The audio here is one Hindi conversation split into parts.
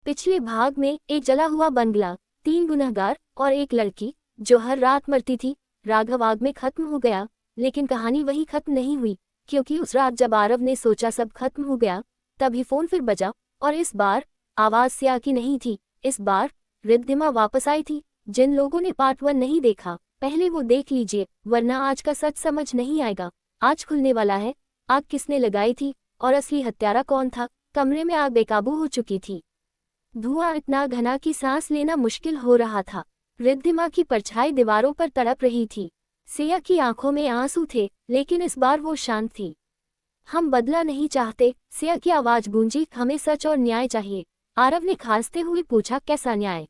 पिछले भाग में एक जला हुआ बंगला, 3 गुनहगार और एक लड़की जो हर रात मरती थी। राघव आग में खत्म हो गया, लेकिन कहानी वहीं खत्म नहीं हुई, क्योंकि उस रात जब आरव ने सोचा सब खत्म हो गया, तभी फोन फिर बजा और इस बार आवाज सिया की नहीं थी। इस बार रिद्धिमा वापस आई थी। जिन लोगों ने पार्ट 1 नहीं देखा, पहले वो देख लीजिए, वरना आज का सच समझ नहीं आएगा। आज खुलने वाला है आग किसने लगाई थी और असली हत्यारा कौन था। कमरे में आग बेकाबू हो चुकी थी। धुआं इतना घना कि सांस लेना मुश्किल हो रहा था। रिद्धिमा की परछाई दीवारों पर तड़प रही थी। सिया की आंखों में आंसू थे, लेकिन इस बार वो शांत थी। हम बदला नहीं चाहते, सिया की आवाज गूंजी। हमें सच और न्याय चाहिए। आरव ने खांसते हुए पूछा, कैसा न्याय?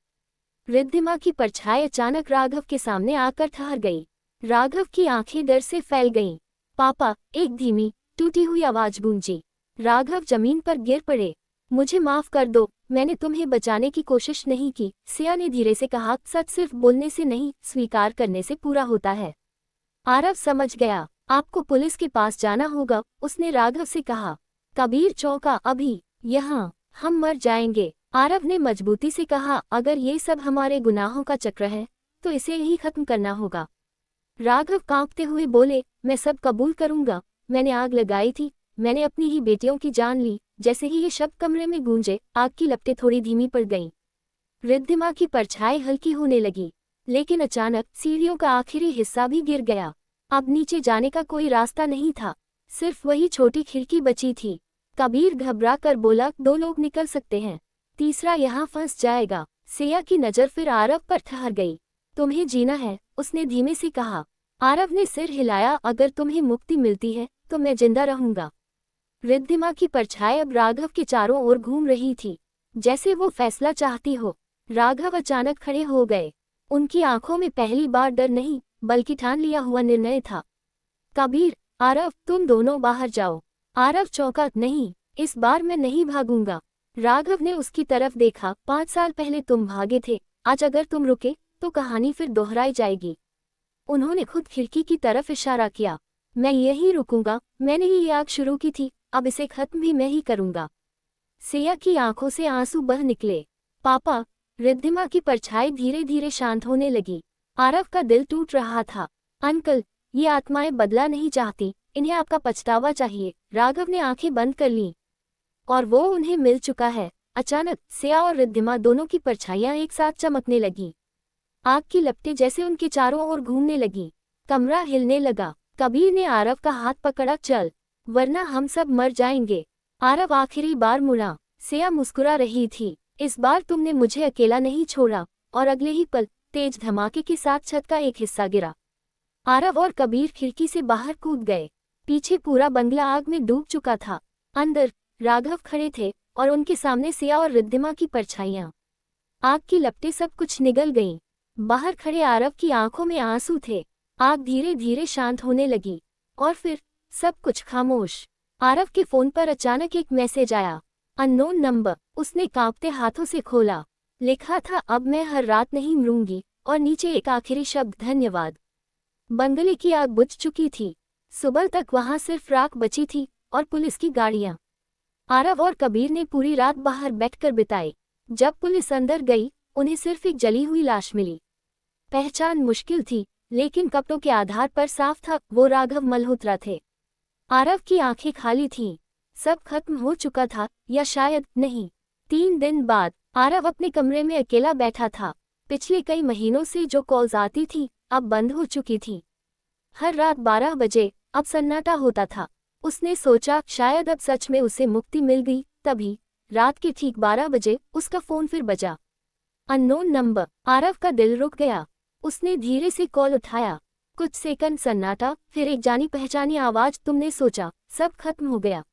रिद्धिमा की परछाई अचानक राघव के सामने आकर ठहर गई। राघव की आंखें डर से फैल गईं। पापा, एक धीमी टूटी हुई आवाज गूंजी। राघव जमीन पर गिर पड़े। मुझे माफ कर दो, मैंने तुम्हें बचाने की कोशिश नहीं की, सिया ने धीरे से कहा। सच सिर्फ बोलने से नहीं, स्वीकार करने से पूरा होता है। आरव समझ गया। आपको पुलिस के पास जाना होगा, उसने राघव से कहा। कबीर चौंका। अभी यहाँ हम मर जाएंगे, आरव ने मजबूती से कहा। अगर ये सब हमारे गुनाहों का चक्र है, तो इसे ही खत्म करना होगा। राघव कांपते हुए बोले, मैं सब कबूल करूंगा। मैंने आग लगाई थी, मैंने अपनी ही बेटियों की जान ली। जैसे ही ये शब्द कमरे में गूंजे, आग की लपटें थोड़ी धीमी पड़ गईं। रिद्धिमा की परछाई हल्की होने लगी, लेकिन अचानक सीढ़ियों का आखिरी हिस्सा भी गिर गया। अब नीचे जाने का कोई रास्ता नहीं था, सिर्फ वही छोटी खिड़की बची थी। कबीर घबरा कर बोला, 2 लोग निकल सकते हैं, तीसरा यहाँ फंस जाएगा। सिया की नजर फिर आरव पर ठहर गई। तुम्हें जीना है, उसने धीमे से कहा। आरव ने सिर हिलाया। अगर तुम्हें मुक्ति मिलती है तो मैं जिंदा रहूंगा। रिद्धिमा की परछाई अब राघव के चारों ओर घूम रही थी, जैसे वो फैसला चाहती हो। राघव अचानक खड़े हो गए। उनकी आंखों में पहली बार डर नहीं, बल्कि ठान लिया हुआ निर्णय था। कबीर, आरव, तुम दोनों बाहर जाओ। आरव चौंका। नहीं, इस बार मैं नहीं भागूंगा। राघव ने उसकी तरफ देखा। 5 साल पहले तुम भागे थे, आज अगर तुम रुके तो कहानी फिर दोहराई जाएगी। उन्होंने खुद खिड़की की तरफ इशारा किया। मैं यहीं रुकूंगा, मैंने ही ये आग शुरू की थी, अब इसे खत्म भी मैं ही करूंगा। सिया की आंखों से आंसू बह निकले। पापा, रिद्धिमा की परछाई धीरे धीरे शांत होने लगी। आरव का दिल टूट रहा था। अंकल, ये आत्माएं बदला नहीं चाहती, इन्हें आपका पछतावा चाहिए। राघव ने आंखें बंद कर लीं, और वो उन्हें मिल चुका है। अचानक सिया और रिद्धिमा दोनों की परछाइयां एक साथ चमकने लगी। आग की लपटें जैसे उनके चारों ओर घूमने लगी। कमरा हिलने लगा। कबीर ने आरव का हाथ पकड़ा। चल, वरना हम सब मर जाएंगे। आरव आखिरी बार मुड़ा। सिया मुस्कुरा रही थी। इस बार तुमने मुझे अकेला नहीं छोड़ा। और अगले ही पल तेज धमाके के साथ छत का एक हिस्सा गिरा। आरव और कबीर खिड़की से बाहर कूद गए। पीछे पूरा बंगला आग में डूब चुका था। अंदर राघव खड़े थे और उनके सामने सिया और रिद्धिमा की परछाइयां। आग की लपटें सब कुछ निगल गईं। बाहर खड़े आरव की आंखों में आंसू थे। आग धीरे धीरे शांत होने लगी, और फिर सब कुछ खामोश। आरव के फोन पर अचानक एक मैसेज आया। Unknown number. उसने कांपते हाथों से खोला। लिखा था, अब मैं हर रात नहीं मरूंगी, और नीचे एक आखिरी शब्द, धन्यवाद। बंगले की आग बुझ चुकी थी। सुबह तक वहां सिर्फ राख बची थी और पुलिस की गाड़ियां। आरव और कबीर ने पूरी रात बाहर बैठकर बिताई। जब पुलिस अंदर गई, उन्हें सिर्फ एक जली हुई लाश मिली। पहचान मुश्किल थी, लेकिन कपड़ों के आधार पर साफ था, वो राघव मल्होत्रा थे। आरव की आंखें खाली थीं। सब खत्म हो चुका था, या शायद नहीं। 3 दिन बाद आरव अपने कमरे में अकेला बैठा था। पिछले कई महीनों से जो कॉल्स आती थी, अब बंद हो चुकी थी। हर रात 12 बजे अब सन्नाटा होता था। उसने सोचा, शायद अब सच में उसे मुक्ति मिल गई। तभी रात के ठीक 12 बजे उसका फोन फिर बजा। Unknown number. आरव का दिल रुक गया। उसने धीरे से कॉल उठाया। कुछ सेकंड सन्नाटा, फिर एक जानी पहचानी आवाज, तुमने सोचा सब खत्म हो गया।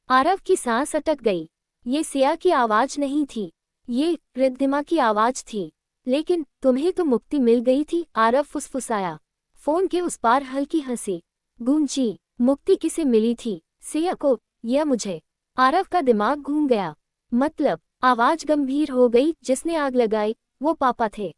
आरव की सांस अटक गई। ये सिया की आवाज नहीं थी, ये रिद्धिमा की आवाज थी। लेकिन तुम्हें तो मुक्ति मिल गई थी, आरव फुसफुसाया। फोन के उस पार हल्की हंसी गूंजी। मुक्ति किसे मिली थी, सिया को या मुझे? आरव का दिमाग घूम गया। मतलब? आवाज गंभीर हो गई। जिसने आग लगाई वो पापा थे,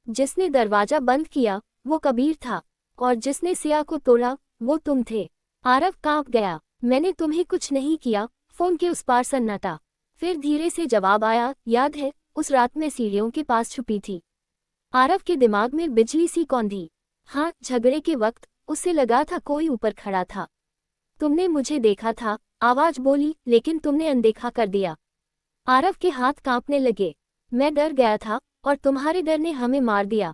जिसने दरवाजा बंद किया वो कबीर था, और जिसने सिया को तोड़ा वो तुम थे। आरव कांप गया। मैंने तुम्हें कुछ नहीं किया। फोन के उस पार सन्नाटा। फिर धीरे से जवाब आया, याद है उस रात मैं सीढ़ियों के पास छुपी थी। आरव के दिमाग में बिजली सी कौंधी। हाँ, झगड़े के वक्त उसे लगा था कोई ऊपर खड़ा था। तुमने मुझे देखा था, आवाज बोली, लेकिन तुमने अनदेखा कर दिया। आरव के हाथ कांपने लगे। मैं डर गया था और तुम्हारे डर ने हमें मार दिया।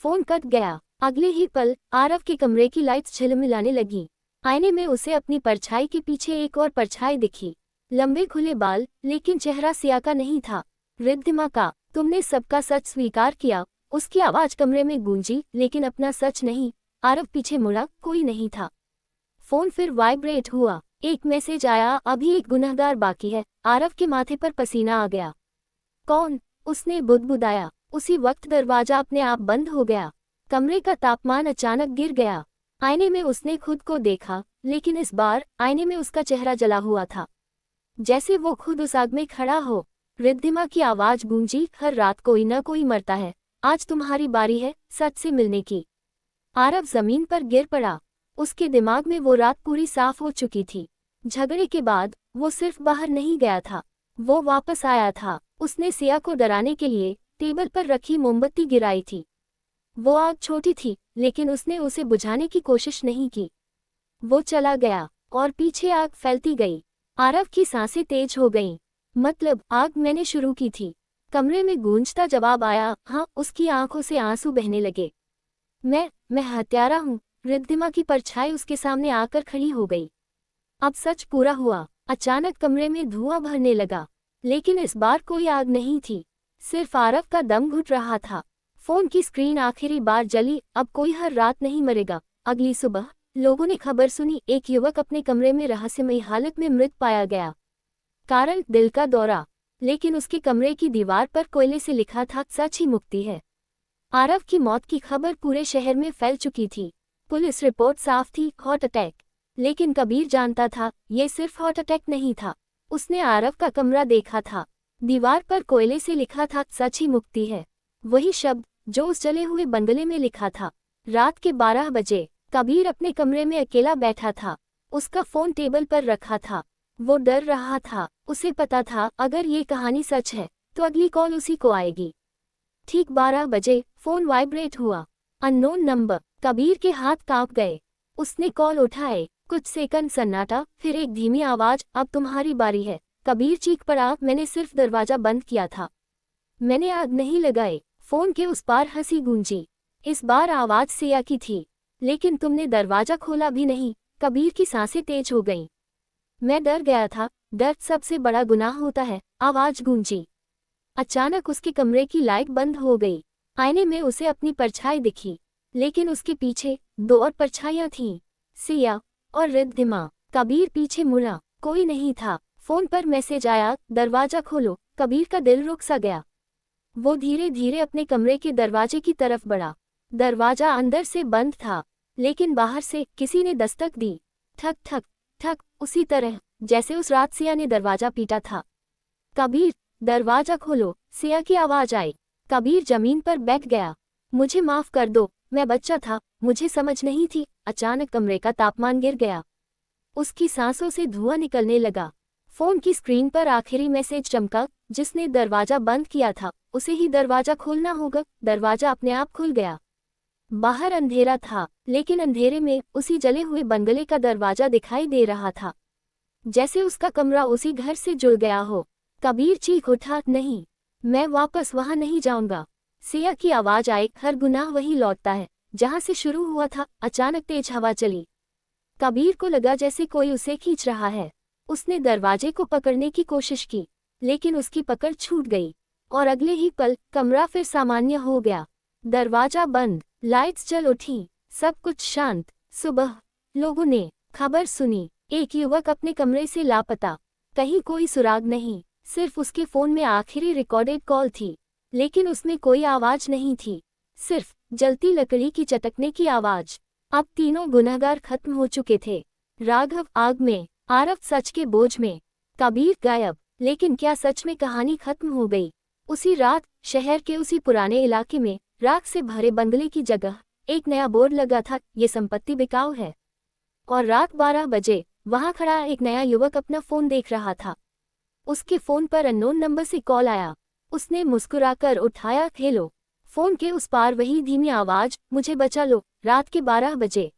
फोन कट गया। अगले ही पल आरव के कमरे की लाइट्स झिलमिलाने लगी। आईने में उसे अपनी परछाई के पीछे एक और परछाई दिखी। लंबे खुले बाल, लेकिन चेहरा सिया का नहीं था, रिद्धिमा का। तुमने सबका सच स्वीकार किया, उसकी आवाज कमरे में गूंजी, लेकिन अपना सच नहीं। आरव पीछे मुड़ा, कोई नहीं था। फोन फिर वाइब्रेट हुआ। एक मैसेज आया, अभी एक गुनहगार बाकी है। आरव के माथे पर पसीना आ गया। कौन? उसने बुदबुदाया। उसी वक्त दरवाजा अपने आप बंद हो गया। कमरे का तापमान अचानक गिर गया। आईने में उसने खुद को देखा, लेकिन इस बार आईने में उसका चेहरा जला हुआ था, जैसे वो खुद उस आग में खड़ा हो। रिद्धिमा की आवाज गूंजी, हर रात कोई न कोई मरता है, आज तुम्हारी बारी है सच से मिलने की। आरव जमीन पर गिर पड़ा। उसके दिमाग में वो रात पूरी साफ हो चुकी थी। झगड़े के बाद वो सिर्फ बाहर नहीं गया था, वो वापस आया था। उसने सिया को डराने के लिए टेबल पर रखी मोमबत्ती गिराई थी। वो आग छोटी थी, लेकिन उसने उसे बुझाने की कोशिश नहीं की। वो चला गया और पीछे आग फैलती गई। आरव की सांसें तेज हो गईं। मतलब आग मैंने शुरू की थी। कमरे में गूंजता जवाब आया, हाँ। उसकी आंखों से आंसू बहने लगे। मैं हत्यारा हूँ। रिद्धिमा की परछाई उसके सामने आकर खड़ी हो गई। अब सच पूरा हुआ। अचानक कमरे में धुआं भरने लगा, लेकिन इस बार कोई आग नहीं थी, सिर्फ आरव का दम घुट रहा था। फोन की स्क्रीन आखिरी बार जली। अब कोई हर रात नहीं मरेगा। अगली सुबह लोगों ने खबर सुनी, एक युवक अपने कमरे में रहस्यमयी हालत में मृत पाया गया। कारण दिल का दौरा, लेकिन उसके कमरे की दीवार पर कोयले से लिखा था, सच ही मुक्ति है। आरव की मौत की खबर पूरे शहर में फैल चुकी थी। पुलिस रिपोर्ट साफ थी, हार्ट अटैक। लेकिन कबीर जानता था, ये सिर्फ हार्ट अटैक नहीं था। उसने आरव का कमरा देखा था। दीवार पर कोयले से लिखा था, सच ही मुक्ति है। वही शब्द जो उस जले हुए बंगले में लिखा था। रात के 12 बजे कबीर अपने कमरे में अकेला बैठा था। उसका फोन टेबल पर रखा था। वो डर रहा था। उसे पता था, अगर ये कहानी सच है तो अगली कॉल उसी को आएगी। ठीक 12 बजे फोन वाइब्रेट हुआ। Unknown number. कबीर के हाथ कांप गए। उसने कॉल उठाए। कुछ सेकंड सन्नाटा, फिर एक धीमी आवाज, अब तुम्हारी बारी है। कबीर चीख पड़ा, मैंने सिर्फ दरवाजा बंद किया था, मैंने आग नहीं लगाई। फोन के उस पार हंसी गूंजी। इस बार आवाज सिया की थी, लेकिन तुमने दरवाजा खोला भी नहीं। कबीर की सांसें तेज हो गईं। मैं डर गया था, डर सबसे बड़ा गुनाह होता है, आवाज गूंजी। अचानक उसके कमरे की लाइट बंद हो गई। आईने में उसे अपनी परछाई दिखी, लेकिन उसके पीछे 2 और परछाइयां थीं, सिया और रिद्धिमा। कबीर पीछे मुड़ा, कोई नहीं था। फोन पर मैसेज आया, दरवाजा खोलो। कबीर का दिल रुक सा गया। वो धीरे धीरे अपने कमरे के दरवाजे की तरफ बढ़ा। दरवाजा अंदर से बंद था, लेकिन बाहर से किसी ने दस्तक दी। ठक ठक ठक, उसी तरह जैसे उस रात सिया ने दरवाजा पीटा था। कबीर, दरवाजा खोलो, सिया की आवाज आई। कबीर जमीन पर बैठ गया। मुझे माफ कर दो, मैं बच्चा था, मुझे समझ नहीं थी। अचानक कमरे का तापमान गिर गया। उसकी सांसों से धुआं निकलने लगा। फोन की स्क्रीन पर आखिरी मैसेज चमका, जिसने दरवाजा बंद किया था उसे ही दरवाजा खोलना होगा। दरवाजा अपने आप खुल गया। बाहर अंधेरा था, लेकिन अंधेरे में उसी जले हुए बंगले का दरवाजा दिखाई दे रहा था, जैसे उसका कमरा उसी घर से जुड़ गया हो। कबीर चीख उठा, नहीं, मैं वापस वहां नहीं जाऊंगा। सिया की आवाज आई, हर गुनाह वही लौटता है जहां से शुरू हुआ था। अचानक तेज हवा चली। कबीर को लगा जैसे कोई उसे खींच रहा है। उसने दरवाजे को पकड़ने की कोशिश की, लेकिन उसकी पकड़ छूट गई और अगले ही पल कमरा फिर सामान्य हो गया। दरवाजा बंद, लाइट्स जल उठी, सब कुछ शांत। सुबह लोगों ने खबर सुनी, एक युवक अपने कमरे से लापता। कहीं कोई सुराग नहीं, सिर्फ उसके फोन में आखिरी रिकॉर्डेड कॉल थी, लेकिन उसमें कोई आवाज नहीं थी, सिर्फ जलती लकड़ी की चटकने की आवाज। अब तीनों गुनहगार खत्म हो चुके थे। राघव आग में, आरव सच के बोझ में, कबीर गायब। लेकिन क्या सच में कहानी खत्म हो गई? उसी रात शहर के उसी पुराने इलाके में राख से भरे बंगले की जगह एक नया बोर्ड लगा था, ये संपत्ति बिकाऊ है। और रात 12 बजे वहां खड़ा एक नया युवक अपना फोन देख रहा था। उसके फोन पर अननोन नंबर से कॉल आया। उसने मुस्कुराकर उठाया। हेलो। फोन के उस पार वही धीमी आवाज, मुझे बचा लो। रात के 12 बजे।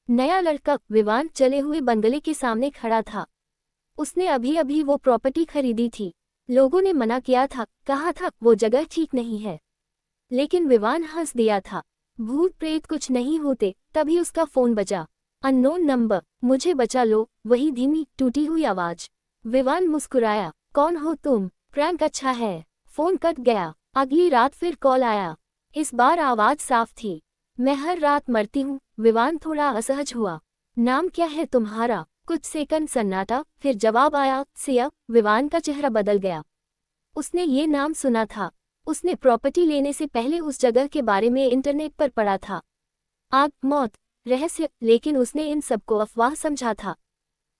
नया लड़का विवान चले हुए बंगले के सामने खड़ा था। उसने अभी अभी वो प्रॉपर्टी खरीदी थी। लोगों ने मना किया था, कहा था वो जगह ठीक नहीं है, लेकिन विवान हंस दिया था। भूत प्रेत कुछ नहीं होते। तभी उसका फोन बजा। Unknown number. मुझे बचा लो, वही धीमी टूटी हुई आवाज। विवान मुस्कुराया। कौन हो तुम? प्रैंक अच्छा है। फोन कट गया। अगली रात फिर कॉल आया। इस बार आवाज साफ थी। मैं हर रात मरती हूँ। विवान थोड़ा असहज हुआ। नाम क्या है तुम्हारा? कुछ सेकंड सन्नाटा, फिर जवाब आया, सिया। विवान का चेहरा बदल गया। उसने ये नाम सुना था। उसने प्रॉपर्टी लेने से पहले उस जगह के बारे में इंटरनेट पर पढ़ा था। आग, मौत, रहस्य, लेकिन उसने इन सबको अफवाह समझा था।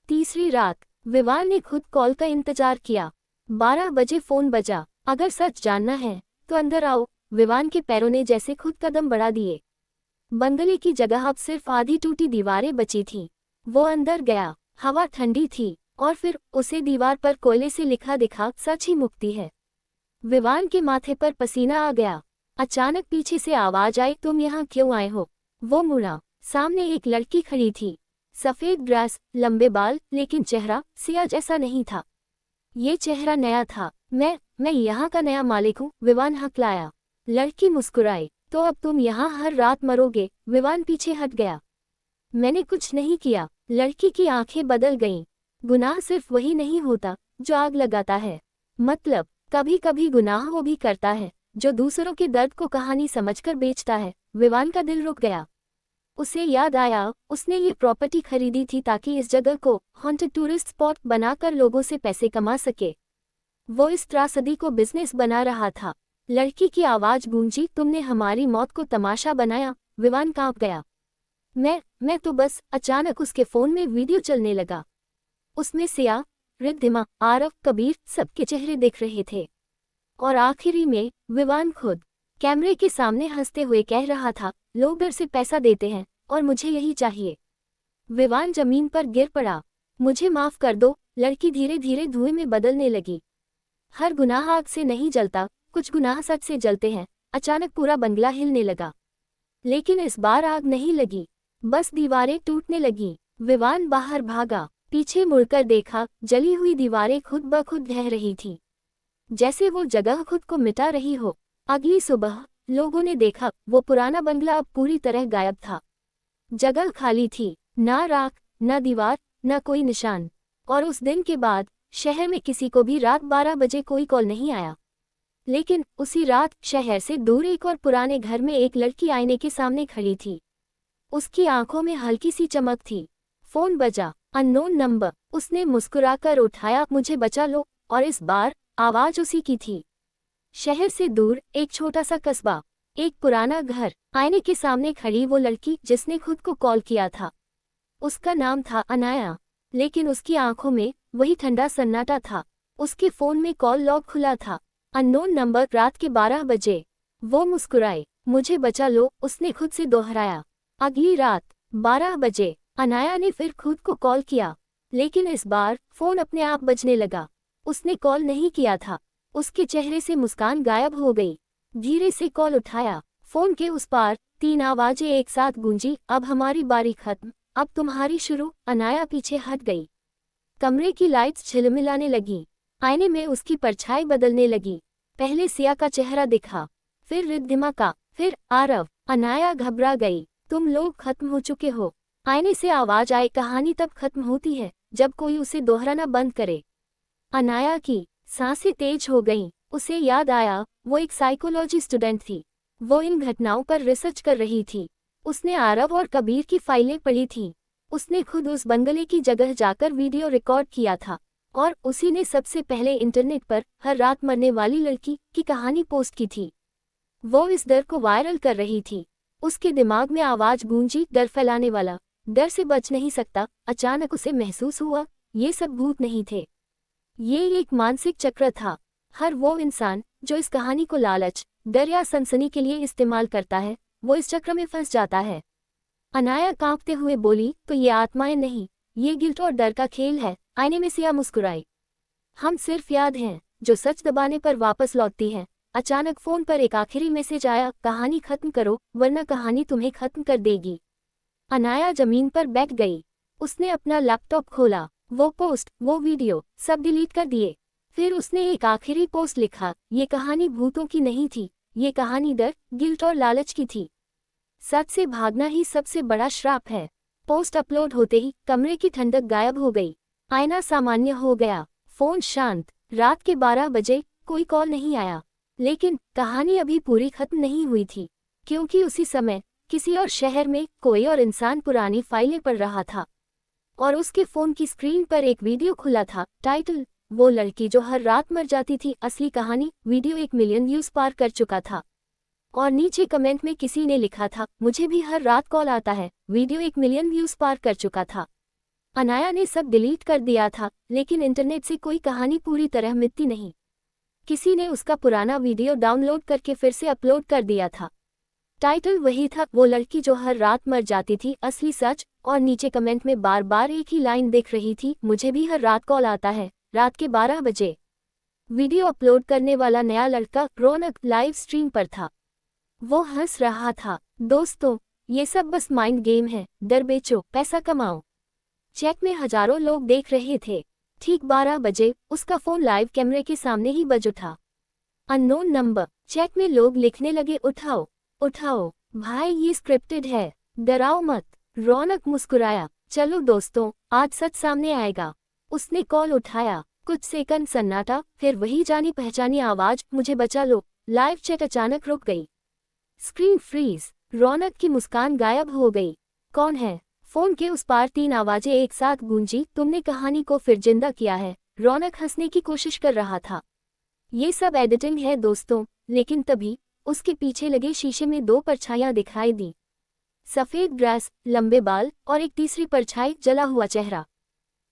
तीसरी रात विवान ने खुद कॉल का इंतजार किया। 12 बजे फोन बजा। अगर सच जानना है तो अंदर आओ। विवान के पैरों ने जैसे खुद कदम बढ़ा दिए। बंगले की जगह अब सिर्फ आधी टूटी दीवारें बची थीं। वो अंदर गया। हवा ठंडी थी और फिर उसे दीवार पर कोयले से लिखा दिखा, सच ही मुक्ति है। विवान के माथे पर पसीना आ गया। अचानक पीछे से आवाज आई, तुम यहाँ क्यों आए हो? वो मुड़ा। सामने एक लड़की खड़ी थी। सफेद ड्रेस, लंबे बाल, लेकिन चेहरा सिया जैसा नहीं था। ये चेहरा नया था। मैं यहाँ का नया मालिक हूँ, विवान हकलाया। लड़की मुस्कुराई। तो अब तुम यहाँ हर रात मरोगे? विवान पीछे हट गया। मैंने कुछ नहीं किया। लड़की की आंखें बदल गईं। गुनाह सिर्फ वही नहीं होता जो आग लगाता है। मतलब कभी कभी गुनाह वो भी करता है जो दूसरों के दर्द को कहानी समझकर बेचता है। विवान का दिल रुक गया। उसे याद आया, उसने ये प्रॉपर्टी खरीदी थी ताकि इस जगह को हॉन्टेड टूरिस्ट स्पॉट बनाकर लोगों से पैसे कमा सके। वो इस त्रासदी को बिजनेस बना रहा था। लड़की की आवाज गूंजी, तुमने हमारी मौत को तमाशा बनाया। विवान कांप गया। मैं तो बस। अचानक उसके फोन में वीडियो चलने लगा। उसमें सिया, रिद्धिमा, आरव, कबीर सबके चेहरे दिख रहे थे। और आखिरी में विवान खुद कैमरे के सामने हंसते हुए कह रहा था, लोग डर से पैसा देते हैं और मुझे यही चाहिए। विवान जमीन पर गिर पड़ा। मुझे माफ कर दो। लड़की धीरे धीरे धुएं में बदलने लगी। हर गुनाह आग से नहीं जलता, कुछ गुनाह सच से जलते हैं। अचानक पूरा बंगला हिलने लगा। लेकिन इस बार आग नहीं लगी, बस दीवारें टूटने लगीं। विवान बाहर भागा। पीछे मुड़कर देखा, जली हुई दीवारें खुद ब खुद ढह रही थीं, जैसे वो जगह खुद को मिटा रही हो। अगली सुबह लोगों ने देखा, वो पुराना बंगला अब पूरी तरह गायब था। जगह खाली थी, ना राख, ना दीवार, ना कोई निशान। और उस दिन के बाद शहर में किसी को भी रात 12 बजे कोई कॉल नहीं आया। लेकिन उसी रात शहर से दूर एक और पुराने घर में एक लड़की आईने के सामने खड़ी थी। उसकी आंखों में हल्की सी चमक थी। फोन बजा। Unknown number. उसने मुस्कुराकर उठाया, मुझे बचा लो। और इस बार आवाज उसी की थी। शहर से दूर एक छोटा सा कस्बा, एक पुराना घर। आईने के सामने खड़ी वो लड़की जिसने खुद को कॉल किया था। उसका नाम था अनाया, लेकिन उसकी आंखों में वही ठंडा सन्नाटा था। उसके फोन में कॉल लॉग खुला था। अननोन नंबर, रात के 12 बजे। वो मुस्कुराए। मुझे बचा लो, उसने खुद से दोहराया। अगली रात 12 बजे अनाया ने फिर खुद को कॉल किया, लेकिन इस बार फोन अपने आप बजने लगा। उसने कॉल नहीं किया था। उसके चेहरे से मुस्कान गायब हो गई। धीरे से कॉल उठाया। फोन के उस पार 3 आवाजें एक साथ गूंजी, अब हमारी बारी खत्म, अब तुम्हारी शुरू। अनाया पीछे हट गई। कमरे की लाइट्स झिलमिलाने लगी। आईने में उसकी परछाई बदलने लगी। पहले सिया का चेहरा दिखा, फिर रिद्धिमा का, फिर आरव। अनाया घबरा गई। तुम लोग खत्म हो चुके हो। आईने से आवाज आई, कहानी तब खत्म होती है जब कोई उसे दोहराना बंद करे। अनाया की सांसें तेज हो गईं। उसे याद आया, वो एक साइकोलॉजी स्टूडेंट थी। वो इन घटनाओं पर रिसर्च कर रही थी। उसने आरव और कबीर की फाइलें पढ़ी थीं। उसने खुद उस बंगले की जगह जाकर वीडियो रिकॉर्ड किया था और उसी ने सबसे पहले इंटरनेट पर हर रात मरने वाली लड़की की कहानी पोस्ट की थी। वो इस डर को वायरल कर रही थी। उसके दिमाग में आवाज गूंजी, डर फैलाने वाला डर से बच नहीं सकता। अचानक उसे महसूस हुआ, ये सब भूत नहीं थे, ये एक मानसिक चक्र था। हर वो इंसान जो इस कहानी को लालच, डर या सनसनी के लिए इस्तेमाल करता है, वो इस चक्र में फंस जाता है। अनाया कांपते हुए बोली, तो ये आत्माएं नहीं, ये गिल्ट और डर का खेल है। आईने में सिया मुस्कुराई। हम सिर्फ याद हैं जो सच दबाने पर वापस लौटती हैं। अचानक फोन पर एक आखिरी मैसेज आया, कहानी खत्म करो वरना कहानी तुम्हें खत्म कर देगी। अनाया जमीन पर बैठ गई। उसने अपना लैपटॉप खोला, वो पोस्ट, वो वीडियो सब डिलीट कर दिए। फिर उसने एक आखिरी पोस्ट लिखा, ये कहानी भूतों की नहीं थी, ये कहानी डर, गिल्ट और लालच की थी। सच से भागना ही सबसे बड़ा श्राप है। पोस्ट अपलोड होते ही कमरे की ठंडक गायब हो गई। आईना सामान्य हो गया, फोन शांत। रात के 12 बजे, कोई कॉल नहीं आया। लेकिन कहानी अभी पूरी खत्म नहीं हुई थी, क्योंकि उसी समय किसी और शहर में कोई और इंसान पुरानी फाइलें पढ़ रहा था और उसके फोन की स्क्रीन पर एक वीडियो खुला था। टाइटल, वो लड़की जो हर रात मर जाती थी। असली कहानी, वीडियो 1 मिलियन व्यूज पार कर चुका था और नीचे कमेंट में किसी ने लिखा था, मुझे भी हर रात कॉल आता है। वीडियो 1 मिलियन व्यूज पार कर चुका था। अनाया ने सब डिलीट कर दिया था, लेकिन इंटरनेट से कोई कहानी पूरी तरह मिटती नहीं। किसी ने उसका पुराना वीडियो डाउनलोड करके फिर से अपलोड कर दिया था। टाइटल वही था, वो लड़की जो हर रात मर जाती थी, असली सच। और नीचे कमेंट में बार बार एक ही लाइन दिख रही थी, मुझे भी हर रात कॉल आता है। रात के 12 बजे वीडियो अपलोड करने वाला नया लड़का रौनक लाइव स्ट्रीम पर था। वो हंस रहा था, दोस्तों ये सब बस माइंड गेम है, डर बेचो पैसा कमाओ। चैट में हजारों लोग देख रहे थे। ठीक 12 बजे उसका फोन लाइव कैमरे के सामने ही बज उठा। Unknown number. चैट में लोग लिखने लगे, उठाओ उठाओ भाई, ये स्क्रिप्टेड है, डराओ मत। रौनक मुस्कुराया, चलो दोस्तों आज सच सामने आएगा। उसने कॉल उठाया। कुछ सेकंड सन्नाटा, फिर वही जानी पहचानी आवाज, मुझे बचा लो। लाइव चैट अचानक रुक गई। Screen freeze. रौनक की मुस्कान गायब हो गई। कौन है? फोन के उस पार 3 आवाजें एक साथ गूंजी, तुमने कहानी को फिर जिंदा किया है। रौनक हंसने की कोशिश कर रहा था। ये सब एडिटिंग है दोस्तों। लेकिन तभी उसके पीछे लगे शीशे में 2 परछाइयां दिखाई दी, सफेद ड्रेस, लंबे बाल और एक तीसरी परछाई, जला हुआ चेहरा।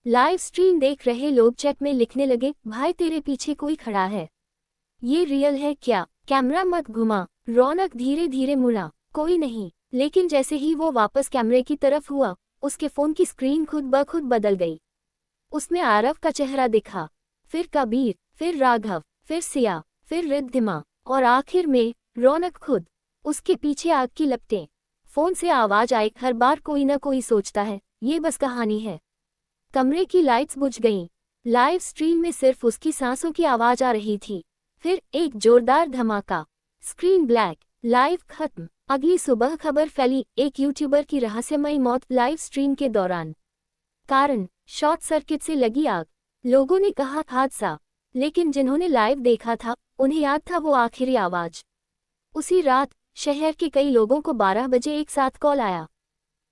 लाइव स्ट्रीम देख रहे लोग चैट में लिखने लगे, भाई तेरे पीछे कोई खड़ा है, ये रियल है क्या? कैमरा मत घुमा। रौनक धीरे धीरे मुड़ा, कोई नहीं। लेकिन जैसे ही वो वापस कैमरे की तरफ हुआ, उसके फोन की स्क्रीन खुद ब खुद बदल गई। उसमें आरव का चेहरा दिखा, फिर कबीर, फिर राघव, फिर सिया, फिर रिद्धिमा और आखिर में रौनक खुद। उसके पीछे आग की लपटें। फोन से आवाज आई, हर बार कोई न कोई सोचता है ये बस कहानी है। कमरे की लाइट्स बुझ गईं। लाइव स्ट्रीम में सिर्फ उसकी सांसों की आवाज आ रही थी। फिर एक जोरदार धमाका, स्क्रीन ब्लैक, लाइव खत्म। अगली सुबह खबर फैली, एक यूट्यूबर की रहस्यमयी मौत लाइव स्ट्रीम के दौरान। कारण, शॉर्ट सर्किट से लगी आग। लोगों ने कहा हादसा, लेकिन जिन्होंने लाइव देखा था उन्हें याद था वो आखिरी आवाज। उसी रात शहर के कई लोगों को 12 बजे एक साथ कॉल आया,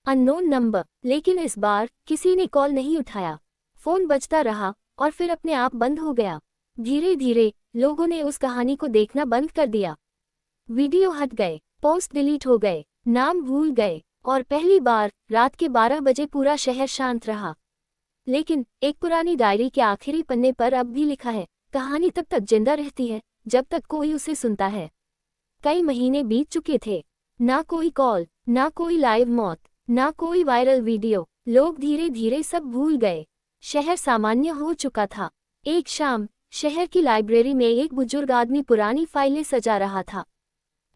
अननोन नंबर। लेकिन इस बार किसी ने कॉल नहीं उठाया। फोन बजता रहा और फिर अपने आप बंद हो गया। धीरे धीरे लोगों ने उस कहानी को देखना बंद कर दिया। वीडियो हट गए, पोस्ट डिलीट हो गए, नाम भूल गए और पहली बार रात के 12 बजे पूरा शहर शांत रहा। लेकिन एक पुरानी डायरी के आखिरी पन्ने पर अब भी लिखा है, कहानी तब तक जिंदा रहती है जब तक कोई उसे सुनता है। कई महीने बीत चुके थे, ना कोई कॉल, ना कोई लाइव मौत, ना कोई वायरल वीडियो। लोग धीरे धीरे सब भूल गए। शहर सामान्य हो चुका था। एक शाम शहर की लाइब्रेरी में एक बुजुर्ग आदमी पुरानी फाइलें सजा रहा था।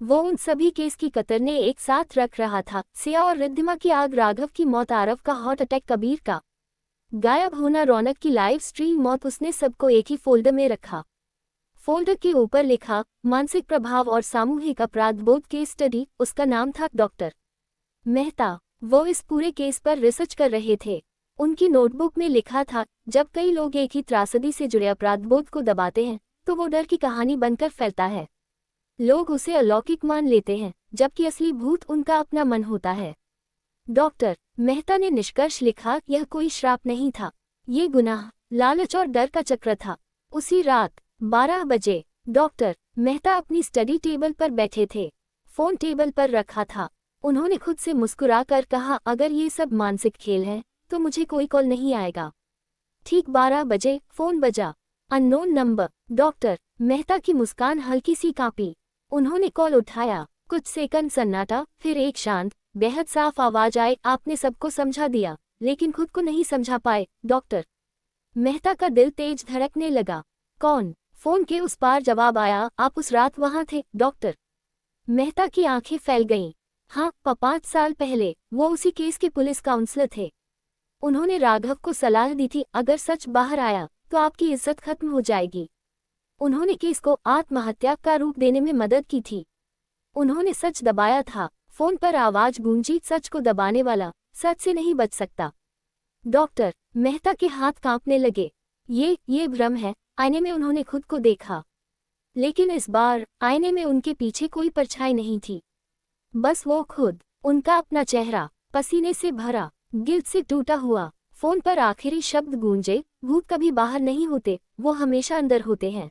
वो उन सभी केस की कतरने एक साथ रख रहा था, सिया और रिद्धिमा की आग, राघव की मौत, आरव का हार्ट अटैक, कबीर का गायब होना, रौनक की लाइव स्ट्रीम मौत। उसने सबको एक ही फोल्डर में रखा। फोल्डर के ऊपर लिखा, मानसिक प्रभाव और सामूहिक अपराध बोध केस स्टडी। उसका नाम था डॉक्टर मेहता। वो इस पूरे केस पर रिसर्च कर रहे थे। उनकी नोटबुक में लिखा था, जब कई लोग एक ही त्रासदी से जुड़े अपराध बोध को दबाते हैं तो वो डर की कहानी बनकर फैलता है। लोग उसे अलौकिक मान लेते हैं, जबकि असली भूत उनका अपना मन होता है। डॉक्टर मेहता ने निष्कर्ष लिखा, यह कोई श्राप नहीं था, ये गुनाह, लालच और डर का चक्र था। उसी रात 12 बजे डॉक्टर मेहता अपनी स्टडी टेबल पर बैठे थे। फोन टेबल पर रखा था। उन्होंने खुद से मुस्कुराकर कहा, अगर ये सब मानसिक खेल है तो मुझे कोई कॉल नहीं आएगा। ठीक 12 बजे फोन बजा, अननोन नंबर। डॉक्टर मेहता की मुस्कान हल्की सी कांपी। उन्होंने कॉल उठाया। कुछ सेकंड सन्नाटा, फिर एक शांत बेहद साफ आवाज आई, आपने सबको समझा दिया लेकिन खुद को नहीं समझा पाए डॉक्टर। मेहता का दिल तेज धड़कने लगा। कौन? फोन के उस पार जवाब आया, आप उस रात वहां थे, डॉक्टर। मेहता की आंखें फैल गईं। हाँ, 5 साल पहले वो उसी केस के पुलिस काउंसलर थे। उन्होंने राघव को सलाह दी थी, अगर सच बाहर आया तो आपकी इज्जत खत्म हो जाएगी। उन्होंने केस को आत्महत्या का रूप देने में मदद की थी। उन्होंने सच दबाया था। फोन पर आवाज गूंजी, सच को दबाने वाला सच से नहीं बच सकता। डॉक्टर, मेहता के हाथ कांपने लगे। ये भ्रम है। आईने में उन्होंने खुद को देखा, लेकिन इस बार आईने में उनके पीछे कोई परछाई नहीं थी, बस वो खुद, उनका अपना चेहरा, पसीने से भरा, गिल्ट से टूटा हुआ। फोन पर आखिरी शब्द गूंजे, भूत कभी बाहर नहीं होते, वो हमेशा अंदर होते हैं।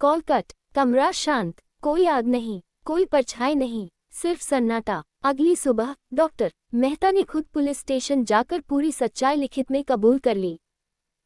Call cut. कमरा शांत, कोई आग नहीं, कोई परछाई नहीं, सिर्फ सन्नाटा। अगली सुबह डॉक्टर मेहता ने खुद पुलिस स्टेशन जाकर पूरी सच्चाई लिखित में कबूल कर ली।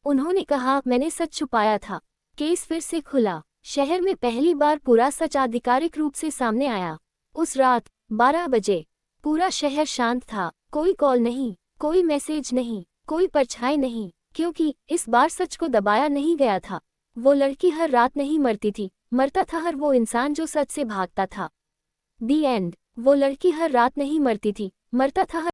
उन्होंने कहा, मैंने सच छुपाया था। केस फिर से खुला। शहर में पहली बार पूरा सच आधिकारिक रूप से सामने आया। उस रात 12 बजे पूरा शहर शांत था। कोई कॉल नहीं, कोई मैसेज नहीं, कोई परछाई नहीं, क्योंकि इस बार सच को दबाया नहीं गया था। वो लड़की हर रात नहीं मरती थी, मरता था हर वो इंसान जो सच से भागता था। दी एंड। वो लड़की हर रात नहीं मरती थी, मरता था